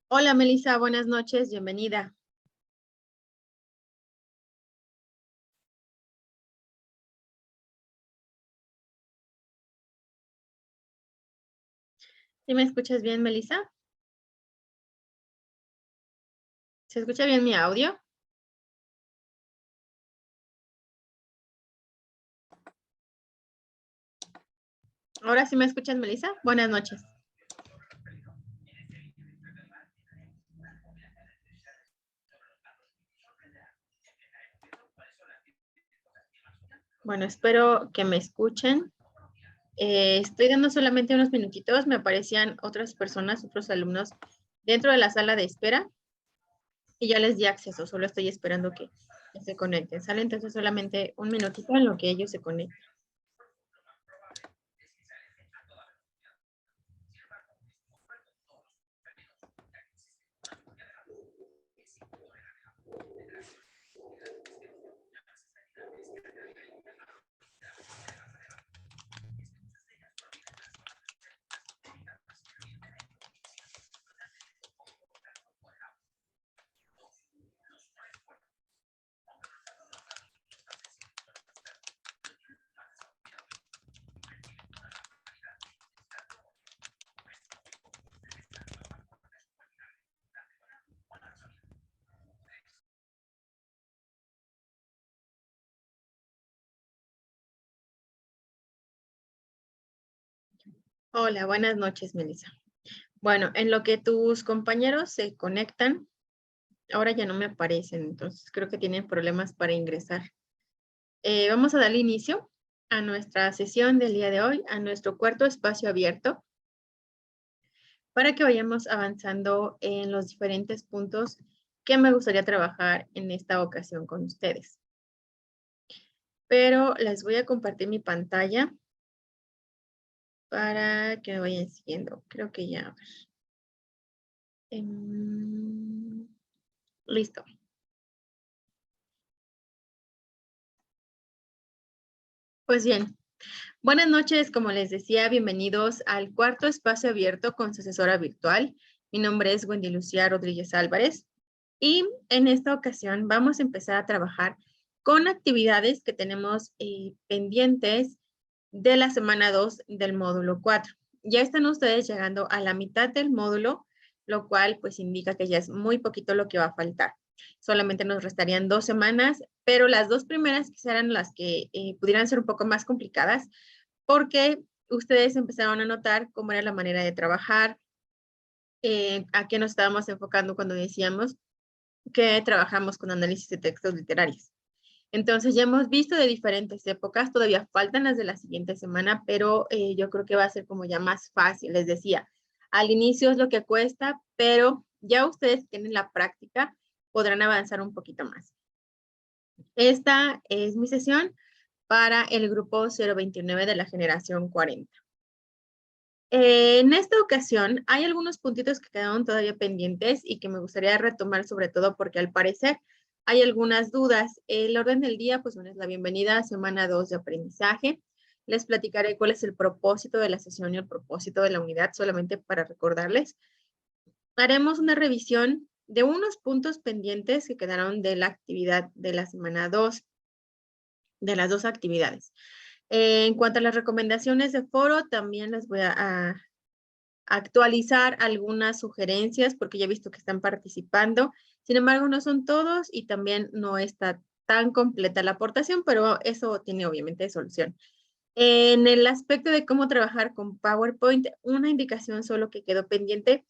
Hola Melissa, buenas noches, bienvenida. ¿Sí me escuchas bien, Melissa? ¿Se escucha bien mi audio? ¿Ahora sí me escuchas, Melissa? Buenas noches. Bueno, espero que me escuchen. Estoy dando solamente unos minutitos. Me aparecían otras personas, otros alumnos dentro de la sala de espera y ya les di acceso. Solo estoy esperando que se conecten. Sale entonces solamente un minutito en lo que ellos se conecten. Hola, buenas noches, Melissa. Bueno, en lo que tus compañeros se conectan, ahora ya no me aparecen, entonces creo que tienen problemas para ingresar. Vamos a darle inicio a nuestra sesión del día de hoy, a nuestro cuarto espacio abierto, para que vayamos avanzando en los diferentes puntos que me gustaría trabajar en esta ocasión con ustedes. Pero les voy a compartir mi pantalla para que me vayan siguiendo. Creo que ya. Listo. Pues bien, buenas noches, como les decía, bienvenidos al cuarto espacio abierto con su asesora virtual. Mi nombre es Wendy Lucía Rodríguez Álvarez y en esta ocasión vamos a empezar a trabajar con actividades que tenemos pendientes de la semana 2 del módulo 4. Ya están ustedes llegando a la mitad del módulo, lo cual pues indica que ya es muy poquito lo que va a faltar. Solamente nos restarían 2 semanas, pero las 2 primeras quizás eran las que pudieran ser un poco más complicadas porque ustedes empezaron a notar cómo era la manera de trabajar, a qué nos estábamos enfocando cuando decíamos que trabajamos con análisis de textos literarios. Entonces ya hemos visto de diferentes épocas, todavía faltan las de la siguiente semana, pero yo creo que va a ser como ya más fácil. Les decía, al inicio es lo que cuesta, pero ya ustedes tienen la práctica, podrán avanzar un poquito más. Esta es mi sesión para el grupo 029 de la generación 40. En esta ocasión hay algunos puntitos que quedaron todavía pendientes y que me gustaría retomar sobre todo porque al parecer hay algunas dudas. El orden del día, pues bueno, es la bienvenida a semana 2 de aprendizaje. Les platicaré cuál es el propósito de la sesión y el propósito de la unidad, solamente para recordarles. Haremos una revisión de unos puntos pendientes que quedaron de la actividad de la semana 2, de las dos actividades. En cuanto a las recomendaciones de foro, también les voy a actualizar algunas sugerencias porque ya he visto que están participando. Sin embargo, no son todos y también no está tan completa la aportación, pero eso tiene obviamente solución. En el aspecto de cómo trabajar con PowerPoint, una indicación solo que quedó pendiente.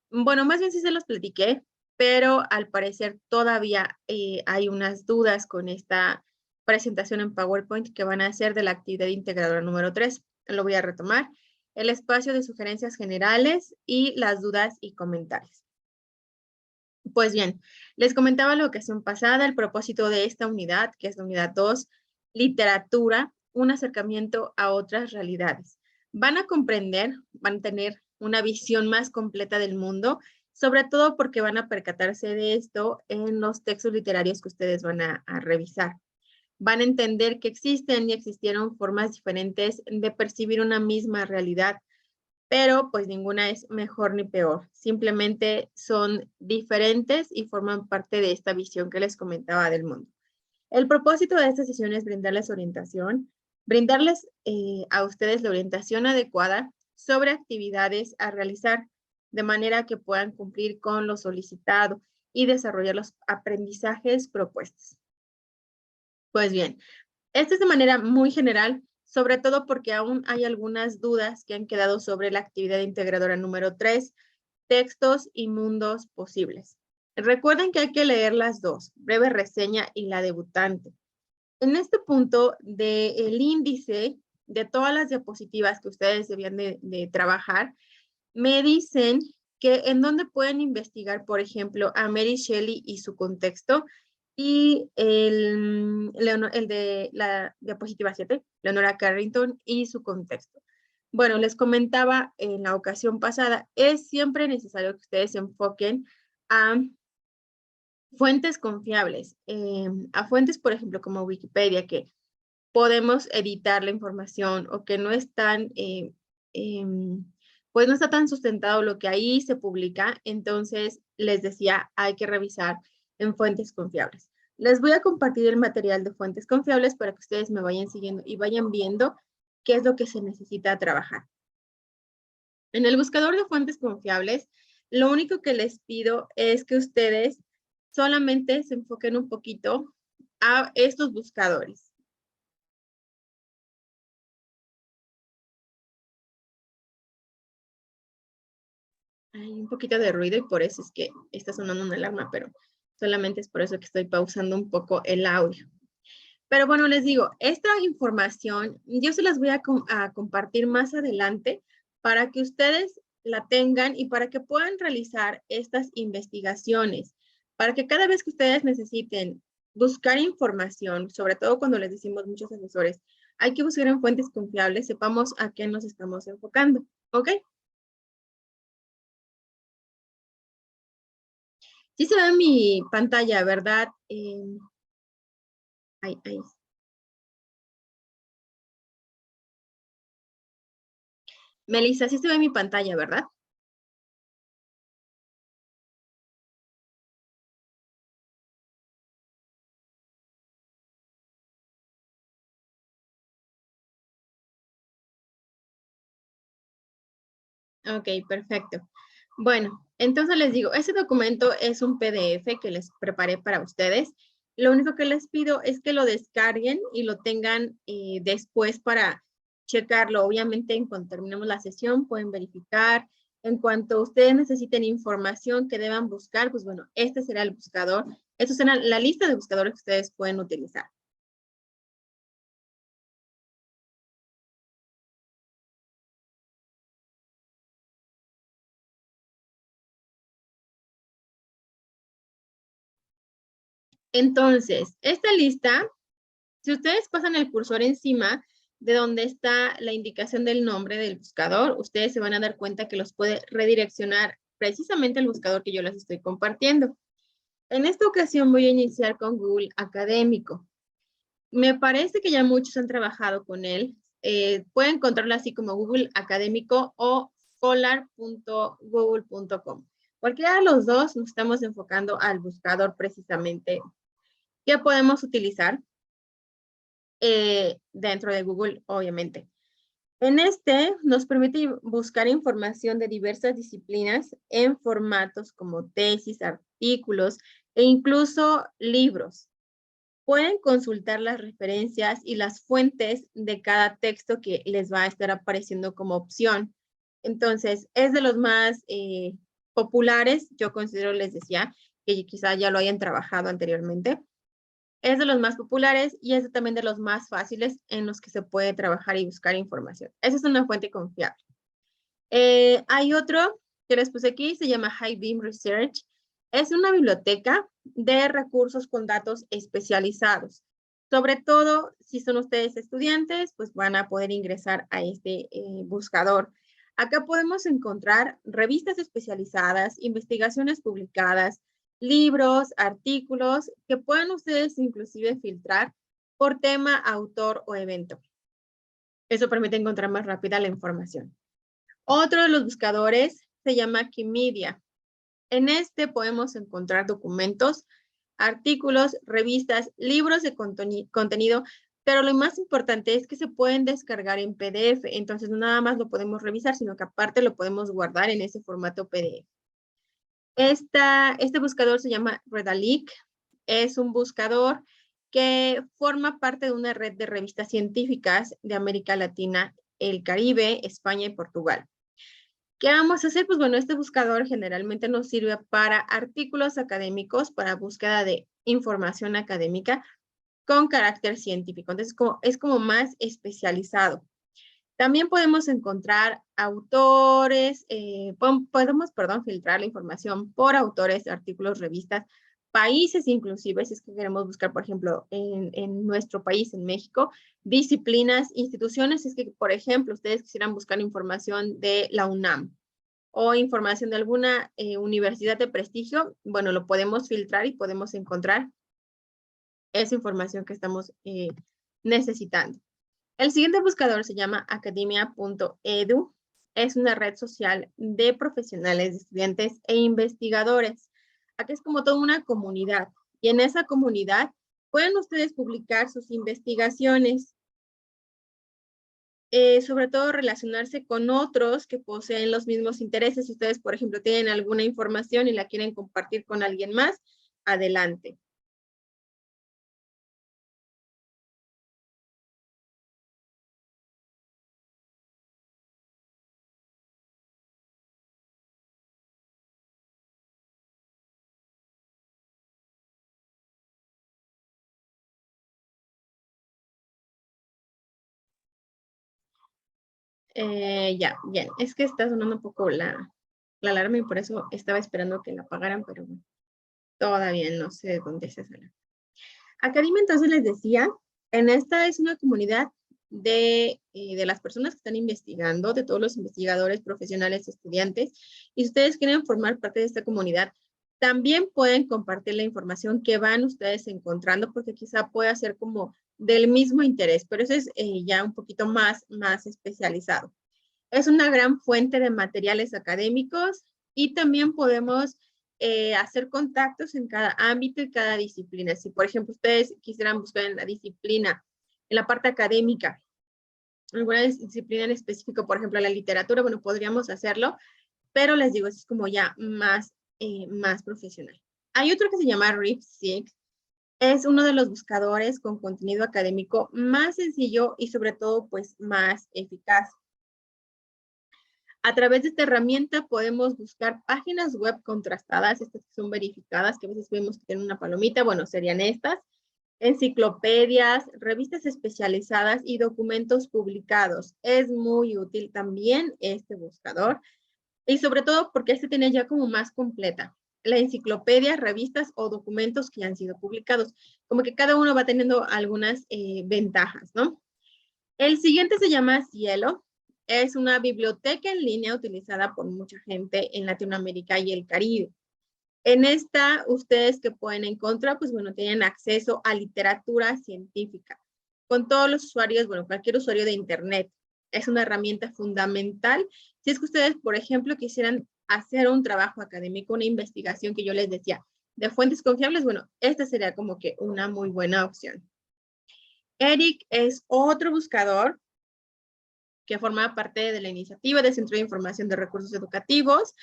Bueno, más bien sí se los platiqué, pero al parecer todavía hay unas dudas con esta presentación en PowerPoint que van a ser de la actividad integradora número 3. Lo voy a retomar. El espacio de sugerencias generales y las dudas y comentarios. Pues bien, les comentaba la ocasión pasada el propósito de esta unidad, que es la unidad 2, literatura, un acercamiento a otras realidades. Van a comprender, van a tener una visión más completa del mundo, sobre todo porque van a percatarse de esto en los textos literarios que ustedes van a revisar. Van a entender que existen y existieron formas diferentes de percibir una misma realidad, pero pues ninguna es mejor ni peor. Simplemente son diferentes y forman parte de esta visión que les comentaba del mundo. El propósito de esta sesión es brindarles orientación, brindarles a ustedes la orientación adecuada sobre actividades a realizar de manera que puedan cumplir con lo solicitado y desarrollar los aprendizajes propuestos. Pues bien, esto es de manera muy general, sobre todo porque aún hay algunas dudas que han quedado sobre la actividad integradora número 3, textos y mundos posibles. Recuerden que hay que leer las dos, breve reseña y la debutante. En este punto del índice de todas las diapositivas que ustedes debían de trabajar, me dicen que en dónde pueden investigar, por ejemplo, a Mary Shelley y su contexto, y el de la diapositiva 7, Leonora Carrington y su contexto. Bueno, les comentaba en la ocasión pasada, es siempre necesario que ustedes se enfoquen a fuentes confiables, a fuentes, por ejemplo, como Wikipedia, que podemos editar la información o que no están, pues no está tan sustentado lo que ahí se publica, entonces les decía, hay que revisar en fuentes confiables. Les voy a compartir el material de fuentes confiables para que ustedes me vayan siguiendo y vayan viendo qué es lo que se necesita trabajar. En el buscador de fuentes confiables, lo único que les pido es que ustedes solamente se enfoquen un poquito a estos buscadores. Hay un poquito de ruido y por eso es que está sonando una alarma, pero solamente es por eso que estoy pausando un poco el audio. Pero bueno, les digo, esta información yo se las voy a compartir más adelante para que ustedes la tengan y para que puedan realizar estas investigaciones, para que cada vez que ustedes necesiten buscar información, sobre todo cuando les decimos muchos asesores, hay que buscar en fuentes confiables, sepamos a qué nos estamos enfocando, ¿ok? Sí se ve en mi pantalla, ¿verdad? Ahí. Melissa, sí se ve en mi pantalla, ¿verdad? Ok, perfecto. Bueno, entonces les digo, ese documento es un PDF que les preparé para ustedes. Lo único que les pido es que lo descarguen y lo tengan después para checarlo. Obviamente, en cuanto terminemos la sesión, pueden verificar. En cuanto ustedes necesiten información que deban buscar, pues bueno, este será el buscador. Esta será la lista de buscadores que ustedes pueden utilizar. Entonces, esta lista, si ustedes pasan el cursor encima de donde está la indicación del nombre del buscador, ustedes se van a dar cuenta que los puede redireccionar precisamente al buscador que yo les estoy compartiendo. En esta ocasión voy a iniciar con Google Académico. Me parece que ya muchos han trabajado con él. Pueden encontrarlo así como Google Académico o scholar.google.com. Cualquiera de los dos nos estamos enfocando al buscador precisamente que podemos utilizar dentro de Google, obviamente. En este nos permite buscar información de diversas disciplinas en formatos como tesis, artículos e incluso libros. Pueden consultar las referencias y las fuentes de cada texto que les va a estar apareciendo como opción. Entonces, es de los más populares, yo considero, les decía, que quizá ya lo hayan trabajado anteriormente. Es de los más populares y es también de los más fáciles en los que se puede trabajar y buscar información. Esa es una fuente confiable. Hay otro que les puse aquí, se llama High Beam Research. Es una biblioteca de recursos con datos especializados. Sobre todo, si son ustedes estudiantes, pues van a poder ingresar a este buscador. Acá podemos encontrar revistas especializadas, investigaciones publicadas, libros, artículos, que puedan ustedes inclusive filtrar por tema, autor o evento. Eso permite encontrar más rápida la información. Otro de los buscadores se llama Wikimedia. En este podemos encontrar documentos, artículos, revistas, libros de contenido, pero lo más importante es que se pueden descargar en PDF, entonces no nada más lo podemos revisar, sino que aparte lo podemos guardar en ese formato PDF. Este buscador se llama Redalyc, es un buscador que forma parte de una red de revistas científicas de América Latina, el Caribe, España y Portugal. ¿Qué vamos a hacer? Pues bueno, este buscador generalmente nos sirve para artículos académicos, para búsqueda de información académica con carácter científico. Entonces, es como más especializado. También podemos encontrar autores, podemos, filtrar la información por autores, artículos, revistas, países inclusive, si es que queremos buscar, por ejemplo, en nuestro país, en México, disciplinas, instituciones, si es que, por ejemplo, ustedes quisieran buscar información de la UNAM o información de alguna universidad de prestigio, bueno, lo podemos filtrar y podemos encontrar esa información que estamos necesitando. El siguiente buscador se llama academia.edu. Es una red social de profesionales, de estudiantes e investigadores. Aquí es como toda una comunidad. Y en esa comunidad pueden ustedes publicar sus investigaciones. Sobre todo relacionarse con otros que poseen los mismos intereses. Si ustedes, por ejemplo, tienen alguna información y la quieren compartir con alguien más, adelante. Ya, bien. Es que está sonando un poco la alarma y por eso estaba esperando que la apagaran, pero bueno, todavía no sé de dónde se sale. Academia, entonces les decía, en esta es una comunidad de las personas que están investigando, de todos los investigadores, profesionales, estudiantes, y si ustedes quieren formar parte de esta comunidad, también pueden compartir la información que van ustedes encontrando, porque quizá pueda ser como del mismo interés, pero eso es ya un poquito más especializado. Es una gran fuente de materiales académicos y también podemos hacer contactos en cada ámbito y cada disciplina. Si, por ejemplo, ustedes quisieran buscar en la disciplina, en la parte académica, alguna disciplina en específico, por ejemplo, la literatura, bueno, podríamos hacerlo, pero les digo, es como ya más profesional. Hay otro que se llama ReefSeek. Es uno de los buscadores con contenido académico más sencillo y sobre todo, pues, más eficaz. A través de esta herramienta podemos buscar páginas web contrastadas, estas que son verificadas, que a veces vemos que tienen una palomita, bueno, serían estas, enciclopedias, revistas especializadas y documentos publicados. Es muy útil también este buscador y sobre todo porque este tiene ya como más completa la enciclopedia, revistas o documentos que han sido publicados. Como que cada uno va teniendo algunas ventajas, ¿no? El siguiente se llama Cielo. Es una biblioteca en línea utilizada por mucha gente en Latinoamérica y el Caribe. En esta, ustedes que pueden encontrar, pues bueno, tienen acceso a literatura científica. Con todos los usuarios, bueno, cualquier usuario de Internet. Es una herramienta fundamental. Si es que ustedes, por ejemplo, quisieran hacer un trabajo académico, una investigación que yo les decía, de fuentes confiables, bueno, esta sería como que una muy buena opción. ERIC es otro buscador que forma parte de la iniciativa del Centro de Información de Recursos Educativos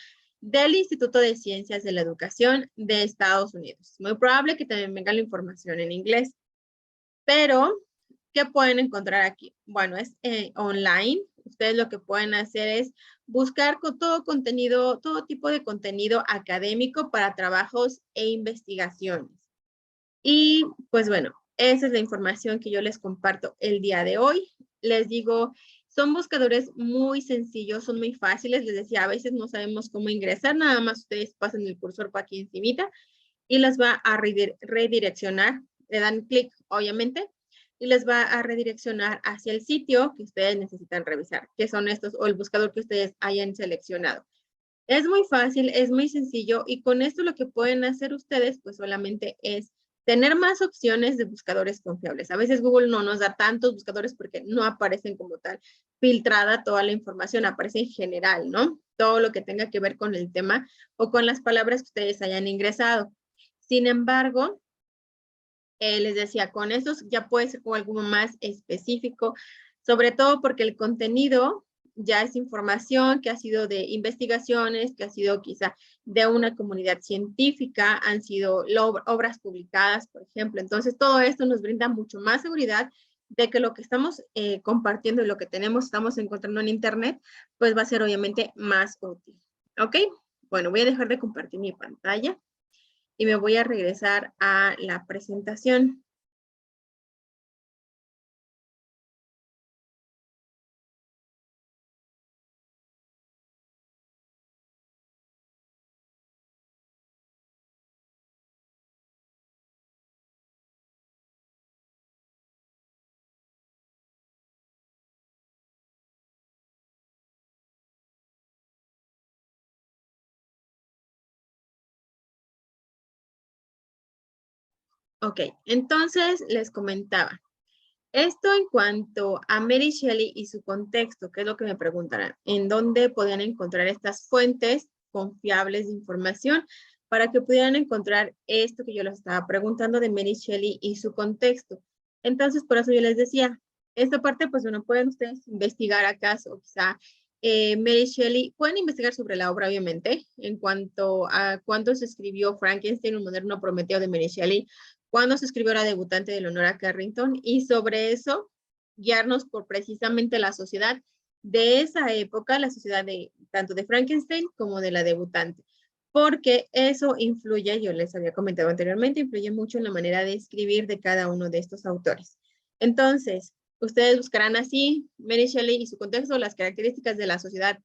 del Instituto de Ciencias de la Educación de Estados Unidos. Muy probable que también venga la información en inglés. Pero, ¿qué pueden encontrar aquí? Bueno, es online. Ustedes lo que pueden hacer es buscar con todo contenido, todo tipo de contenido académico para trabajos e investigaciones. Y pues bueno, esa es la información que yo les comparto el día de hoy. Les digo, son buscadores muy sencillos, son muy fáciles. Les decía, a veces no sabemos cómo ingresar, nada más ustedes pasan el cursor por aquí encimita y las va a redireccionar. Le dan clic, obviamente, y les va a redireccionar hacia el sitio que ustedes necesitan revisar, que son estos o el buscador que ustedes hayan seleccionado. Es muy fácil, es muy sencillo y con esto lo que pueden hacer ustedes pues solamente es Tener más opciones de buscadores confiables. A veces Google no nos da tantos buscadores porque no aparecen como tal filtrada toda la información, aparece en general, ¿no? Todo lo que tenga que ver con el tema o con las palabras que ustedes hayan ingresado. Sin embargo, les decía, con estos ya puede ser como algo más específico, sobre todo porque el contenido ya es información que ha sido de investigaciones, que ha sido quizá de una comunidad científica, han sido obras publicadas, por ejemplo. Entonces, todo esto nos brinda mucho más seguridad de que lo que estamos compartiendo y lo que estamos encontrando en Internet, pues va a ser obviamente más útil. ¿Ok? Bueno, voy a dejar de compartir mi pantalla y me voy a regresar a la presentación. Ok, entonces les comentaba. Esto en cuanto a Mary Shelley y su contexto, que es lo que me preguntarán, ¿en dónde podían encontrar estas fuentes confiables de información para que pudieran encontrar esto que yo les estaba preguntando de Mary Shelley y su contexto? Entonces, por eso yo les decía, esta parte, pues bueno, pueden ustedes investigar acaso, quizá Mary Shelley, pueden investigar sobre la obra, obviamente, en cuanto a cuándo se escribió Frankenstein, un moderno Prometeo de Mary Shelley, cuando se escribió La debutante de Leonora Carrington, y sobre eso guiarnos por precisamente la sociedad de esa época, la sociedad de tanto de Frankenstein como de la debutante, porque eso influye, yo les había comentado anteriormente, influye mucho en la manera de escribir de cada uno de estos autores. Entonces, ustedes buscarán así Mary Shelley y su contexto, las características de la sociedad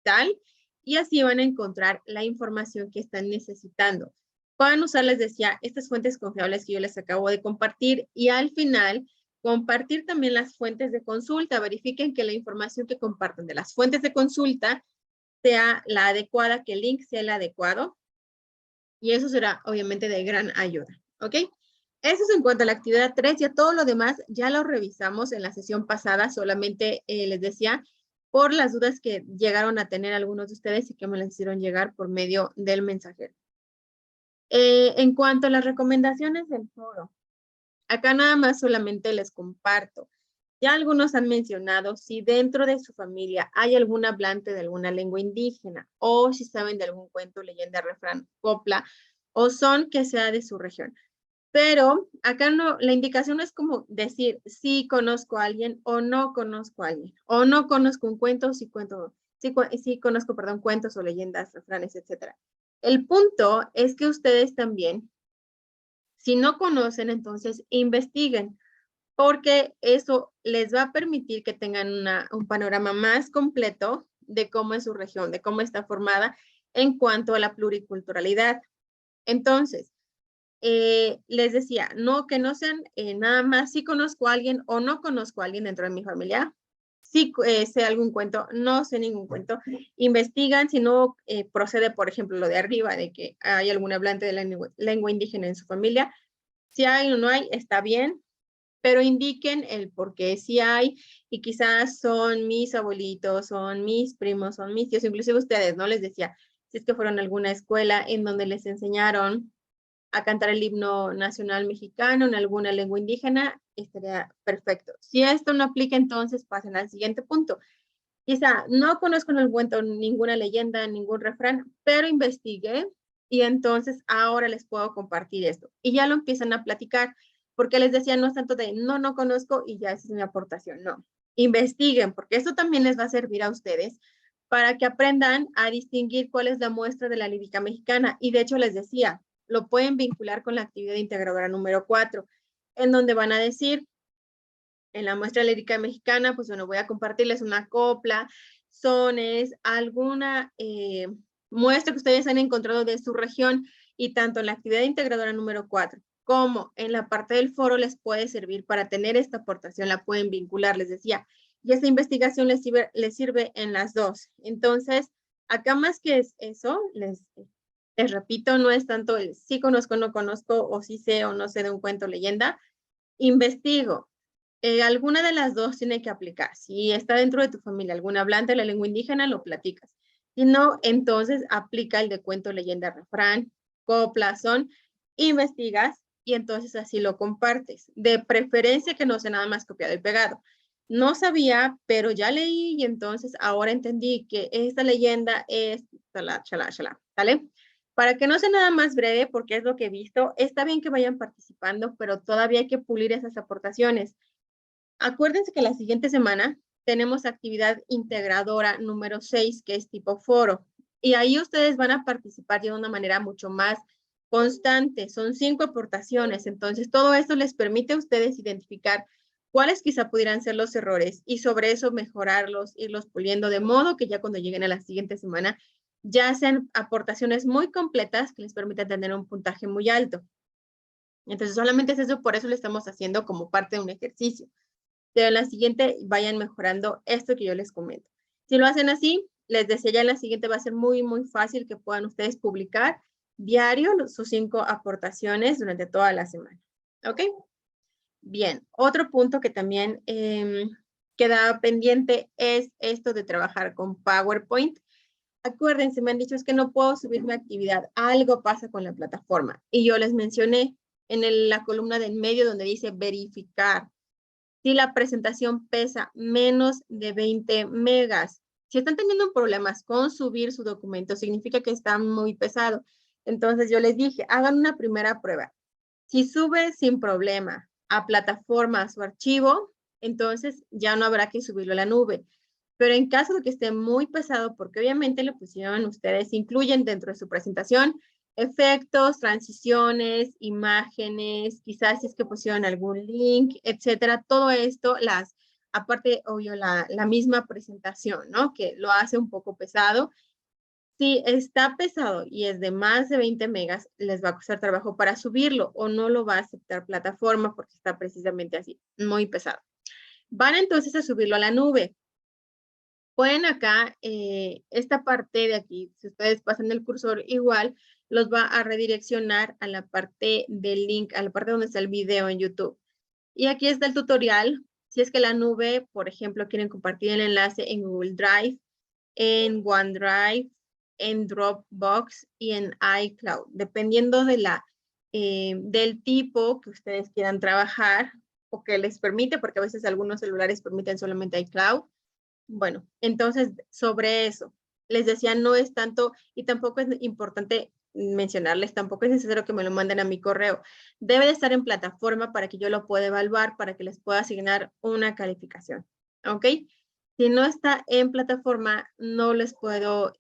tal, y así van a encontrar la información que están necesitando. Pueden usar, les decía, estas fuentes confiables que yo les acabo de compartir y al final compartir también las fuentes de consulta. Verifiquen que la información que compartan de las fuentes de consulta sea la adecuada, que el link sea el adecuado y eso será obviamente de gran ayuda. ¿Ok? Eso es en cuanto a la actividad 3. Ya todo lo demás ya lo revisamos en la sesión pasada. Solamente les decía por las dudas que llegaron a tener algunos de ustedes y que me las hicieron llegar por medio del mensajero. En cuanto a las recomendaciones del foro, acá nada más solamente les comparto. Ya algunos han mencionado si dentro de su familia hay algún hablante de alguna lengua indígena o si saben de algún cuento, leyenda, refrán, copla o son que sea de su región. Pero acá no, la indicación no es como decir sí conozco a alguien o no conozco a alguien o no conozco un cuento, sí conozco, perdón, cuentos o leyendas, refranes, etcétera. El punto es que ustedes también, si no conocen, entonces investiguen, porque eso les va a permitir que tengan un panorama más completo de cómo es su región, de cómo está formada en cuanto a la pluriculturalidad. Entonces, les decía, no que no sean nada más si conozco a alguien o no conozco a alguien dentro de mi familia, si sé algún cuento, no sé ningún cuento, investigan, si no procede, por ejemplo, lo de arriba, de que hay algún hablante de la lengua indígena en su familia, si hay o no hay, está bien, pero indiquen el por qué si hay, y quizás son mis abuelitos, son mis primos, son mis tíos, inclusive ustedes, ¿no? Les decía, si es que fueron a alguna escuela en donde les enseñaron a cantar el himno nacional mexicano en alguna lengua indígena, estaría perfecto. Si esto no aplica, entonces pasen al siguiente punto. Quizá no conozco en el cuento ninguna leyenda, ningún refrán, pero investigué y entonces ahora les puedo compartir esto. Y ya lo empiezan a platicar, porque les decía, no es tanto de no conozco y ya esa es mi aportación, no. Investiguen, porque esto también les va a servir a ustedes para que aprendan a distinguir cuál es la muestra de la lírica mexicana. Y de hecho les decía, lo pueden vincular con la actividad integradora número 4, en donde van a decir, en la muestra lírica mexicana, pues bueno, voy a compartirles una copla, sones, alguna muestra que ustedes han encontrado de su región y tanto en la actividad integradora número 4 como en la parte del foro les puede servir para tener esta aportación, la pueden vincular, les decía, y esta investigación les sirve en las dos. Entonces, acá más que es eso, Les repito, no es tanto el sí conozco, no conozco, o sí sé o no sé de un cuento leyenda. Investigo. Alguna de las dos tiene que aplicar. Si está dentro de tu familia alguna hablante de la lengua indígena, lo platicas. Si no, entonces aplica el de cuento, leyenda, refrán, copla, son, investigas y entonces así lo compartes. De preferencia que no sea nada más copiado y pegado. No sabía, pero ya leí y entonces ahora entendí que esta leyenda es chalá, chalá, chalá, ¿sale? Para que no sea nada más breve, porque es lo que he visto, está bien que vayan participando, pero todavía hay que pulir esas aportaciones. Acuérdense que la siguiente semana tenemos actividad integradora número 6, que es tipo foro. Y ahí ustedes van a participar de una manera mucho más constante. Son 5 aportaciones. Entonces, todo esto les permite a ustedes identificar cuáles quizá pudieran ser los errores y sobre eso mejorarlos, irlos puliendo, de modo que ya cuando lleguen a la siguiente semana ya sean aportaciones muy completas que les permitan tener un puntaje muy alto. Entonces, solamente es eso, por eso lo estamos haciendo como parte de un ejercicio. Pero en la siguiente vayan mejorando esto que yo les comento. Si lo hacen así, les decía, ya en la siguiente va a ser muy, muy fácil que puedan ustedes publicar diario sus 5 aportaciones durante toda la semana. ¿Ok? Bien, otro punto que también queda pendiente es esto de trabajar con PowerPoint. Acuérdense, me han dicho es que no puedo subir mi actividad. Algo pasa con la plataforma. Y yo les mencioné en la columna del medio donde dice verificar. Si la presentación pesa menos de 20 megas. Si están teniendo problemas con subir su documento, significa que está muy pesado. Entonces yo les dije, hagan una primera prueba. Si sube sin problema a plataforma su archivo, entonces ya no habrá que subirlo a la nube. Pero en caso de que esté muy pesado, porque obviamente lo pusieron ustedes, incluyen dentro de su presentación efectos, transiciones, imágenes, quizás si es que pusieron algún link, etcétera. Todo esto, aparte, obvio, la misma presentación, ¿no? Que lo hace un poco pesado. Si está pesado y es de más de 20 megas, les va a costar trabajo para subirlo o no lo va a aceptar plataforma porque está precisamente así, muy pesado. Van entonces a subirlo a la nube. Pueden acá, esta parte de aquí, si ustedes pasan el cursor igual, los va a redireccionar a la parte del link, a la parte donde está el video en YouTube. Y aquí está el tutorial. Si es que la nube, por ejemplo, quieren compartir el enlace en Google Drive, en OneDrive, en Dropbox y en iCloud, dependiendo del tipo que ustedes quieran trabajar o que les permite, porque a veces algunos celulares permiten solamente iCloud. Bueno, entonces sobre eso, les decía, no es tanto, y tampoco es importante mencionarles, tampoco es necesario que me lo manden a mi correo. Debe de estar en plataforma para que yo lo pueda evaluar, para que les pueda asignar una calificación. ¿Ok? Si no está en plataforma, no les puedo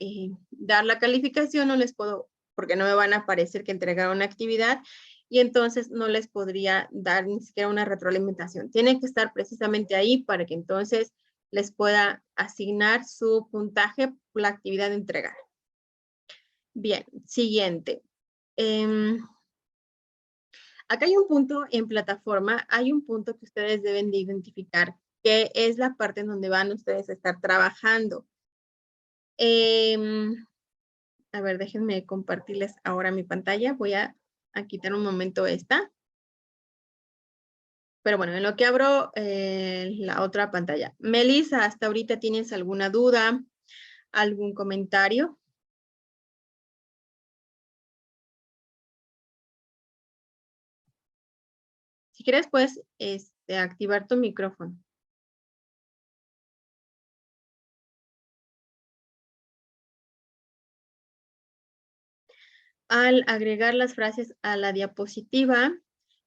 dar la calificación, no les puedo, porque no me van a aparecer que entregaron una actividad y entonces no les podría dar ni siquiera una retroalimentación. Tiene que estar precisamente ahí para que entonces les pueda asignar su puntaje por la actividad entregada. Bien, siguiente. Acá hay un punto en plataforma, hay un punto que ustedes deben de identificar, que es la parte en donde van ustedes a estar trabajando. A ver, déjenme compartirles ahora mi pantalla. Voy a quitar un momento esta. Pero bueno, en lo que abro la otra pantalla. Melissa, ¿hasta ahorita tienes alguna duda? ¿Algún comentario? Si quieres, puedes activar tu micrófono. Al agregar las frases a la diapositiva,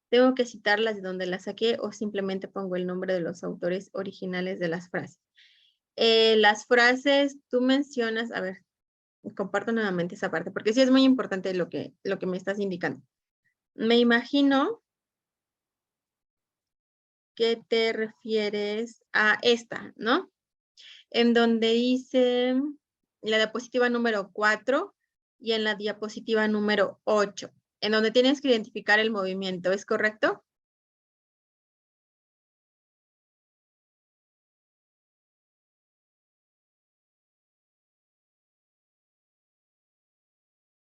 tengo que citarlas de donde las saqué o simplemente pongo el nombre de los autores originales de las frases. Las frases, tú mencionas, a ver, comparto nuevamente esa parte, porque sí es muy importante lo que me estás indicando. Me imagino que te refieres a esta, ¿no? En donde dice la diapositiva número 4 y en la diapositiva número 8, en donde tienes que identificar el movimiento, ¿es correcto?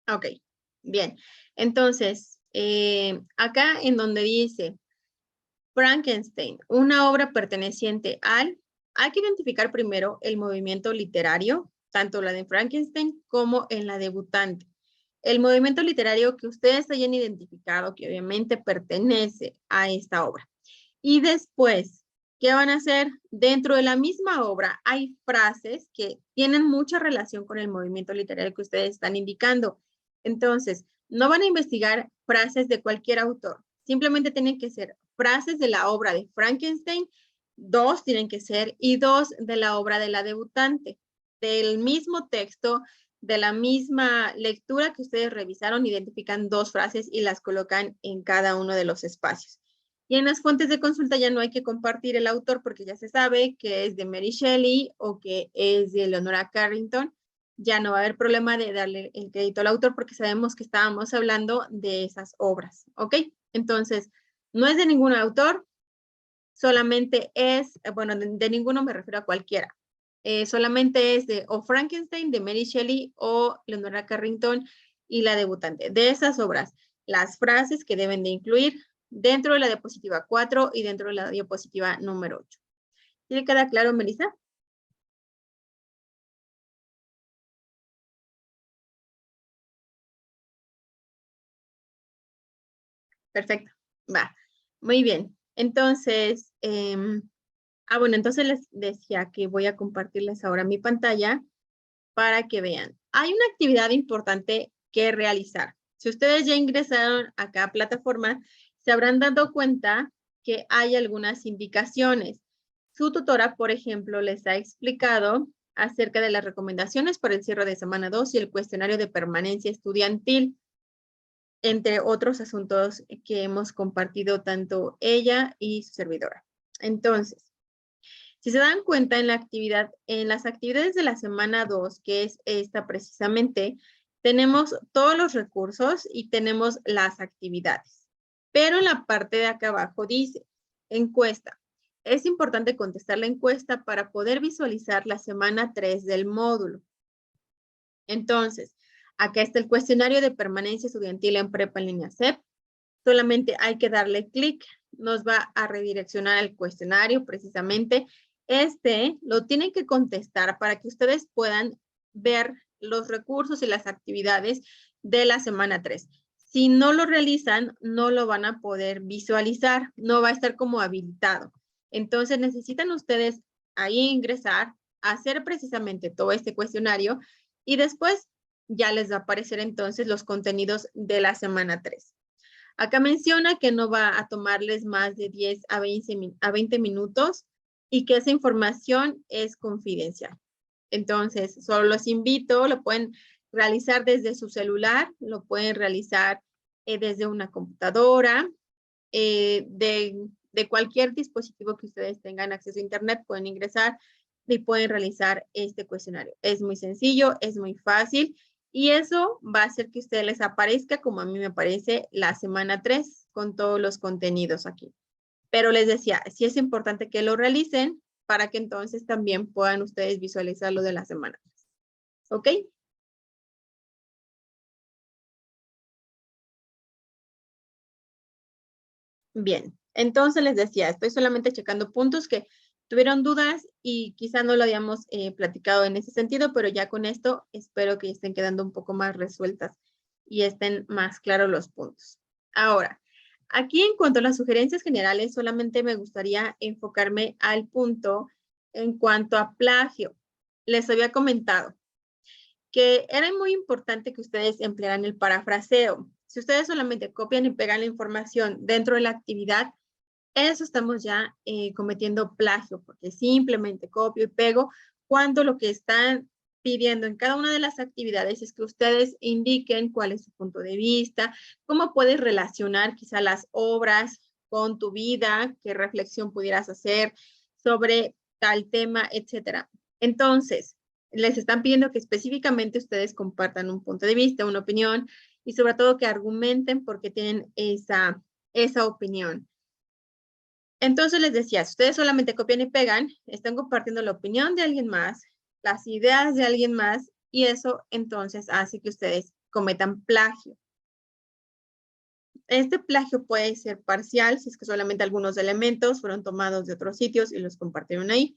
Ok. Bien, entonces, acá en donde dice Frankenstein, una obra perteneciente al, hay que identificar primero el movimiento literario, tanto la de Frankenstein como en la debutante. El movimiento literario que ustedes hayan identificado, que obviamente pertenece a esta obra. Y después, ¿qué van a hacer? Dentro de la misma obra hay frases que tienen mucha relación con el movimiento literario que ustedes están indicando. Entonces, no van a investigar frases de cualquier autor. Simplemente tienen que ser frases de la obra de Frankenstein, 2 tienen que ser, y 2 de la obra de la debutante. Del mismo texto, de la misma lectura que ustedes revisaron, identifican 2 frases y las colocan en cada uno de los espacios. Y en las fuentes de consulta ya no hay que compartir el autor porque ya se sabe que es de Mary Shelley o que es de Leonora Carrington. Ya no va a haber problema de darle el crédito al autor porque sabemos que estábamos hablando de esas obras, ¿ok? Entonces, no es de ningún autor, solamente es, bueno, de ninguno me refiero a cualquiera. Solamente es de o Frankenstein, de Mary Shelley o Leonora Carrington y la debutante. De esas obras, las frases que deben de incluir dentro de la diapositiva 4 y dentro de la diapositiva número 8. ¿Sí le queda claro, Melissa? Perfecto. Va. Muy bien. Entonces, bueno, entonces les decía que voy a compartirles ahora mi pantalla para que vean. Hay una actividad importante que realizar. Si ustedes ya ingresaron acá a plataforma, se habrán dado cuenta que hay algunas indicaciones. Su tutora, por ejemplo, les ha explicado acerca de las recomendaciones para el cierre de semana 2 y el cuestionario de permanencia estudiantil, entre otros asuntos que hemos compartido tanto ella y su servidora. Entonces, si se dan cuenta en la actividad, en las actividades de la semana 2, que es esta precisamente, tenemos todos los recursos y tenemos las actividades. Pero en la parte de acá abajo dice, encuesta. Es importante contestar la encuesta para poder visualizar la semana 3 del módulo. Entonces, acá está el cuestionario de permanencia estudiantil en prepa en línea CEP. Solamente hay que darle clic, nos va a redireccionar al cuestionario precisamente. Este lo tienen que contestar para que ustedes puedan ver los recursos y las actividades de la semana 3. Si no lo realizan, no lo van a poder visualizar, no va a estar como habilitado. Entonces necesitan ustedes ahí ingresar, hacer precisamente todo este cuestionario y después ya les va a aparecer entonces los contenidos de la semana 3. Acá menciona que no va a tomarles más de 10 a 20 minutos y que esa información es confidencial. Entonces, solo los invito, lo pueden realizar desde su celular, lo pueden realizar desde una computadora, de cualquier dispositivo que ustedes tengan acceso a internet, pueden ingresar y pueden realizar este cuestionario. Es muy sencillo, es muy fácil y eso va a hacer que a ustedes les aparezca como a mí me aparece la semana 3 con todos los contenidos aquí. Pero les decía, sí es importante que lo realicen para que entonces también puedan ustedes visualizar lo de la semana 3. ¿Ok? Bien, entonces les decía, estoy solamente checando puntos que tuvieron dudas y quizá no lo habíamos platicado en ese sentido, pero ya con esto espero que estén quedando un poco más resueltas y estén más claros los puntos. Ahora, aquí en cuanto a las sugerencias generales, solamente me gustaría enfocarme al punto en cuanto a plagio. Les había comentado que era muy importante que ustedes emplearan el parafraseo. Si ustedes solamente copian y pegan la información dentro de la actividad, eso estamos ya cometiendo plagio, porque simplemente copio y pego cuando lo que están pidiendo en cada una de las actividades es que ustedes indiquen cuál es su punto de vista, cómo puedes relacionar quizá las obras con tu vida, qué reflexión pudieras hacer sobre tal tema, etcétera. Entonces, les están pidiendo que específicamente ustedes compartan un punto de vista, una opinión y sobre todo que argumenten por qué tienen esa opinión. Entonces les decía, si ustedes solamente copian y pegan, están compartiendo la opinión de alguien más, las ideas de alguien más, y eso entonces hace que ustedes cometan plagio. Este plagio puede ser parcial, si es que solamente algunos elementos fueron tomados de otros sitios y los compartieron ahí,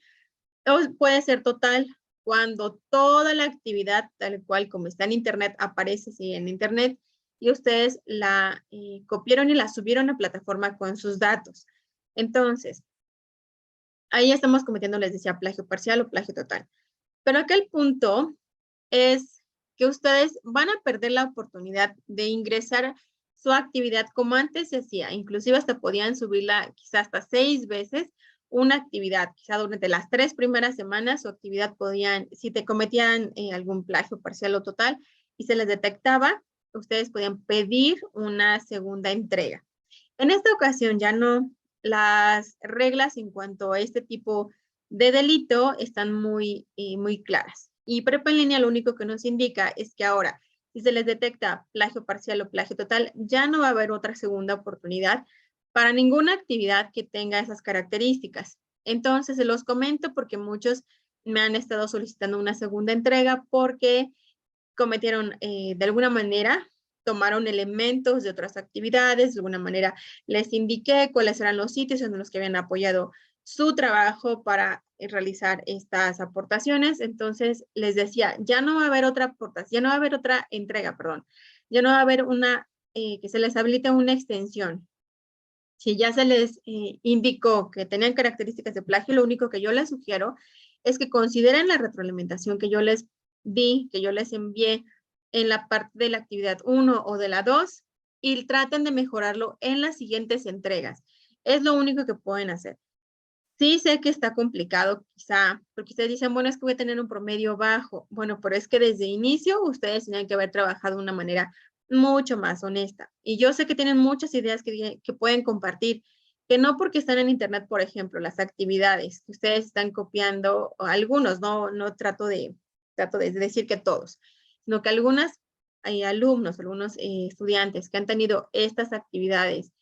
o puede ser total, cuando toda la actividad, tal cual como está en Internet, aparece sí, en Internet, y ustedes la copiaron y la subieron a plataforma con sus datos. Entonces, ahí estamos cometiendo, les decía, plagio parcial o plagio total. Pero aquel punto es que ustedes van a perder la oportunidad de ingresar su actividad como antes se hacía. Inclusive hasta podían subirla quizás hasta 6 veces una actividad. Quizá durante las 3 primeras semanas su actividad podían, si te cometían algún plagio parcial o total y se les detectaba, ustedes podían pedir una segunda entrega. En esta ocasión ya no, las reglas en cuanto a este tipo de delito están muy claras. Y Prepa en línea lo único que nos indica es que ahora, si se les detecta plagio parcial o plagio total, ya no va a haber otra segunda oportunidad para ninguna actividad que tenga esas características. Entonces, se los comento porque muchos me han estado solicitando una segunda entrega porque cometieron de alguna manera, tomaron elementos de otras actividades, de alguna manera les indiqué cuáles eran los sitios en los que habían apoyado su trabajo para realizar estas aportaciones. Entonces les decía, ya no va a haber otra aportación, ya no va a haber otra entrega, perdón, ya no va a haber una, que se les habilite una extensión. Si ya se les indicó que tenían características de plagio, lo único que yo les sugiero es que consideren la retroalimentación que yo les di, que yo les envié en la parte de la actividad 1 o de la 2 y traten de mejorarlo en las siguientes entregas. Es lo único que pueden hacer. Sí sé que está complicado quizá, porque ustedes dicen, bueno, es que voy a tener un promedio bajo. Bueno, pero es que desde inicio ustedes tenían que haber trabajado de una manera mucho más honesta. Y yo sé que tienen muchas ideas que pueden compartir, que no porque están en Internet, por ejemplo, las actividades que ustedes están copiando, o algunos, no trato de decir que todos, sino que algunas hay alumnos, algunos estudiantes que han tenido estas actividades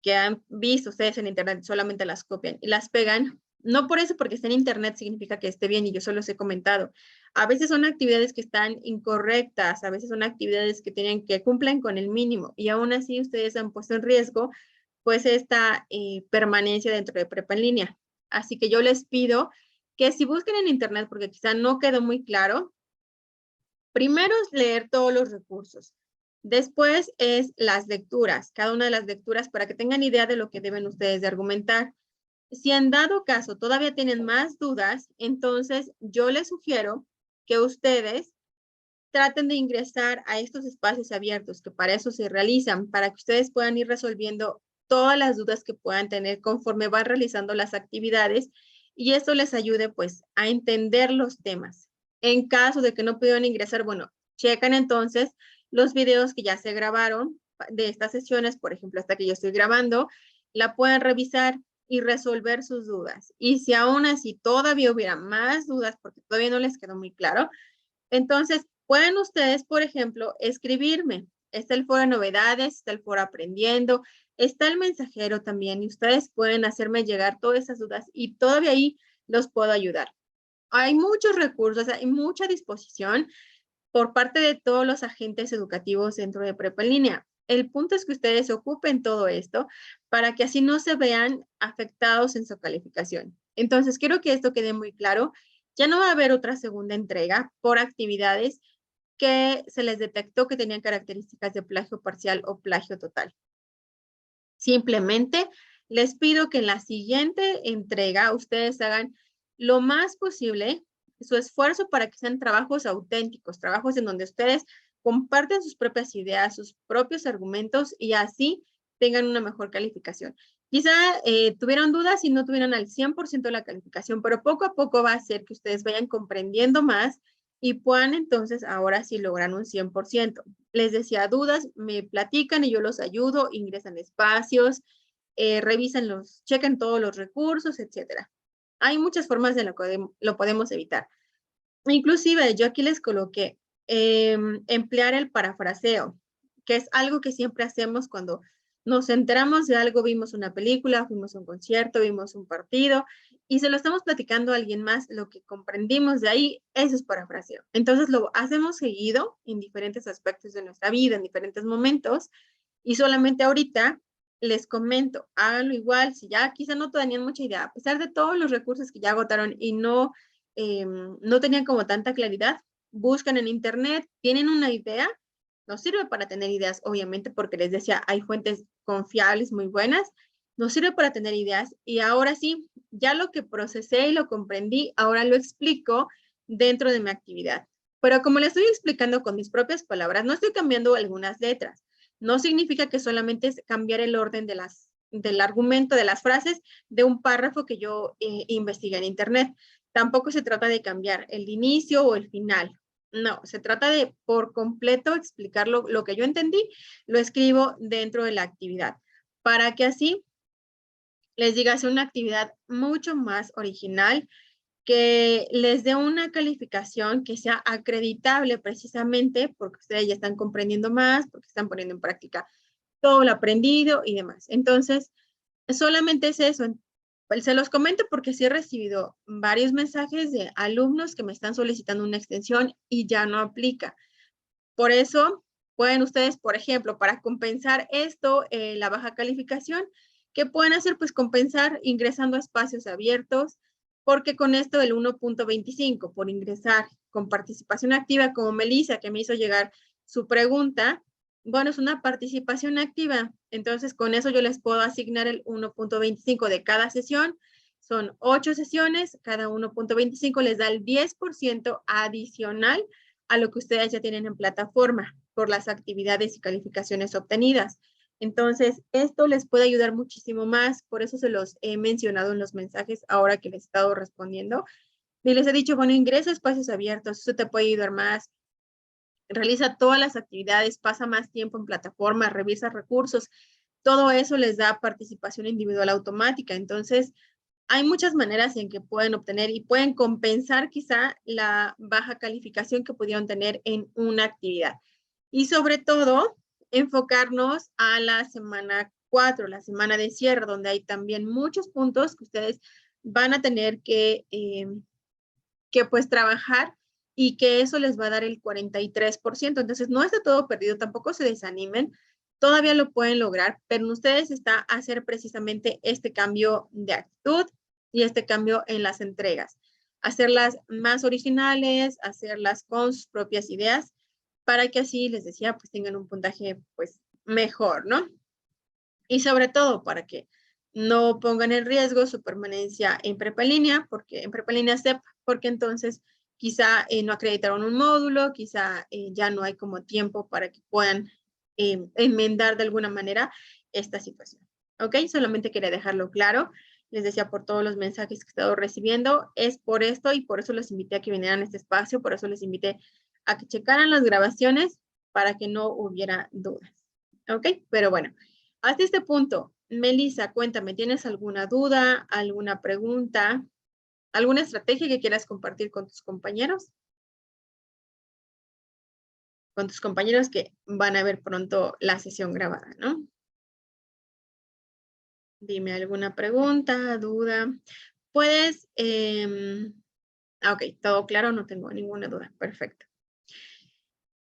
que han visto ustedes en Internet, solamente las copian y las pegan. No por eso, porque está en Internet, significa que esté bien y yo solo os he comentado. A veces son actividades que están incorrectas, a veces son actividades que tienen que cumplen con el mínimo y aún así ustedes han puesto en riesgo pues esta permanencia dentro de Prepa en línea. Así que yo les pido que si busquen en Internet, porque quizá no quedó muy claro, primero es leer todos los recursos. Después es las lecturas, cada una de las lecturas para que tengan idea de lo que deben ustedes de argumentar. Si en dado caso todavía tienen más dudas, entonces yo les sugiero que ustedes traten de ingresar a estos espacios abiertos, que para eso se realizan, para que ustedes puedan ir resolviendo todas las dudas que puedan tener conforme van realizando las actividades y esto les ayude pues a entender los temas. En caso de que no pudieran ingresar, bueno, checan entonces los videos que ya se grabaron de estas sesiones, por ejemplo, esta que yo estoy grabando, la pueden revisar y resolver sus dudas. Y si aún así todavía hubiera más dudas, porque todavía no les quedó muy claro, entonces pueden ustedes, por ejemplo, escribirme. Está el foro de novedades, está el foro aprendiendo, está el mensajero también y ustedes pueden hacerme llegar todas esas dudas y todavía ahí los puedo ayudar. Hay muchos recursos, hay mucha disposición por parte de todos los agentes educativos dentro de Prepa en línea. El punto es que ustedes ocupen todo esto para que así no se vean afectados en su calificación. Entonces, quiero que esto quede muy claro. Ya no va a haber otra segunda entrega por actividades que se les detectó que tenían características de plagio parcial o plagio total. Simplemente les pido que en la siguiente entrega ustedes hagan lo más posible su esfuerzo para que sean trabajos auténticos, trabajos en donde ustedes comparten sus propias ideas, sus propios argumentos y así tengan una mejor calificación. Quizá tuvieron dudas y no tuvieron al 100% la calificación, pero poco a poco va a hacer que ustedes vayan comprendiendo más y puedan entonces ahora sí lograr un 100%. Les decía dudas, me platican y yo los ayudo, ingresan espacios, revisan chequen todos los recursos, etcétera. Hay muchas formas de lo podemos evitar. Inclusive yo aquí les coloqué emplear el parafraseo, que es algo que siempre hacemos cuando nos enteramos de algo, vimos una película, fuimos a un concierto, vimos un partido y se lo estamos platicando a alguien más, lo que comprendimos de ahí, eso es parafraseo. Entonces lo hacemos seguido en diferentes aspectos de nuestra vida, en diferentes momentos Y solamente ahorita les comento, háganlo igual, si ya quizá no tenían mucha idea, a pesar de todos los recursos que ya agotaron y no tenían como tanta claridad, buscan en internet, tienen una idea, nos sirve para tener ideas, obviamente, porque les decía, hay fuentes confiables, muy buenas, nos sirve para tener ideas y ahora sí, ya lo que procesé y lo comprendí, ahora lo explico dentro de mi actividad. Pero como le estoy explicando con mis propias palabras, no estoy cambiando algunas letras. No significa que solamente es cambiar el orden del argumento, de las frases, de un párrafo que yo investigué en internet. Tampoco se trata de cambiar el inicio o el final. No, se trata de por completo explicar lo que yo entendí, lo escribo dentro de la actividad, para que así les diga, sea una actividad mucho más original, que les dé una calificación que sea acreditable precisamente porque ustedes ya están comprendiendo más, porque están poniendo en práctica todo lo aprendido y demás. Entonces, solamente es eso. Pues se los comento porque sí he recibido varios mensajes de alumnos que me están solicitando una extensión y ya no aplica. Por eso, pueden ustedes, por ejemplo, para compensar esto, la baja calificación, ¿qué pueden hacer? Pues compensar ingresando a espacios abiertos, porque con esto el 1.25 por ingresar con participación activa, como Melissa, que me hizo llegar su pregunta, bueno, es una participación activa. Entonces, con eso yo les puedo asignar el 1.25 de cada sesión. Son 8 sesiones, cada 1.25 les da el 10% adicional a lo que ustedes ya tienen en plataforma por las actividades y calificaciones obtenidas. Entonces, esto les puede ayudar muchísimo más, por eso se los he mencionado en los mensajes ahora que les he estado respondiendo. Y les he dicho, bueno, ingresa a espacios abiertos, eso te puede ayudar más. Realiza todas las actividades, pasa más tiempo en plataforma, revisa recursos. Todo eso les da participación individual automática. Entonces, hay muchas maneras en que pueden obtener y pueden compensar quizá la baja calificación que pudieron tener en una actividad. Y sobre todo, enfocarnos a la semana 4, la semana de cierre, donde hay también muchos puntos que ustedes van a tener que pues trabajar y que eso les va a dar el 43%. Entonces, no está todo perdido, tampoco se desanimen, todavía lo pueden lograr, pero en ustedes está hacer precisamente este cambio de actitud y este cambio en las entregas. Hacerlas más originales, hacerlas con sus propias ideas, para que así, les decía, pues tengan un puntaje pues mejor, ¿no? Y sobre todo para que no pongan en riesgo su permanencia en prepa en línea, porque en prepa en línea SEP, porque entonces quizá no acreditaron un módulo, quizá ya no hay como tiempo para que puedan enmendar de alguna manera esta situación. ¿Ok? Solamente quería dejarlo claro. Les decía por todos los mensajes que he estado recibiendo, es por esto y por eso los invité a que vinieran a este espacio, por eso les invité a que checaran las grabaciones para que no hubiera dudas. ¿Ok? Pero bueno, hasta este punto, Melissa, cuéntame, ¿tienes alguna duda, alguna pregunta, alguna estrategia que quieras compartir con tus compañeros? Con tus compañeros que van a ver pronto la sesión grabada, ¿no? Dime alguna pregunta, duda. Puedes, ok, todo claro, no tengo ninguna duda. Perfecto.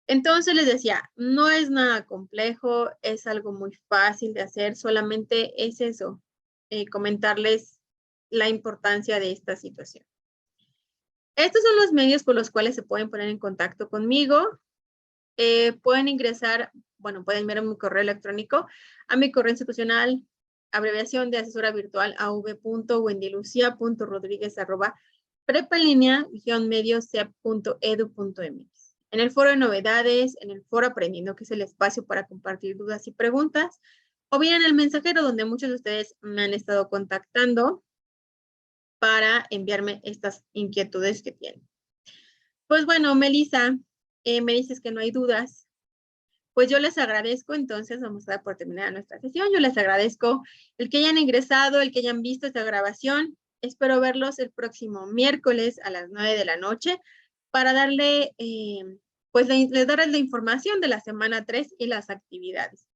Entonces les decía, no es nada complejo, es algo muy fácil de hacer, solamente es eso, comentarles la importancia de esta situación. Estos son los medios por los cuales se pueden poner en contacto conmigo. Pueden ingresar, bueno, pueden ver mi correo electrónico a mi correo institucional, abreviación de asesora virtual av.wendilucia.rodríguez@prepaenlinea-mediosep.edu.mx. En el foro de novedades, en el foro aprendiendo, que es el espacio para compartir dudas y preguntas, o bien en el mensajero donde muchos de ustedes me han estado contactando para enviarme estas inquietudes que tienen. Pues bueno, Melissa, me dices que no hay dudas. Pues yo les agradezco, entonces vamos a dar por terminada nuestra sesión. Yo les agradezco el que hayan ingresado, el que hayan visto esta grabación. Espero verlos el próximo miércoles a las 9 de la noche para darle, pues les darles la información de la semana 3 y las actividades.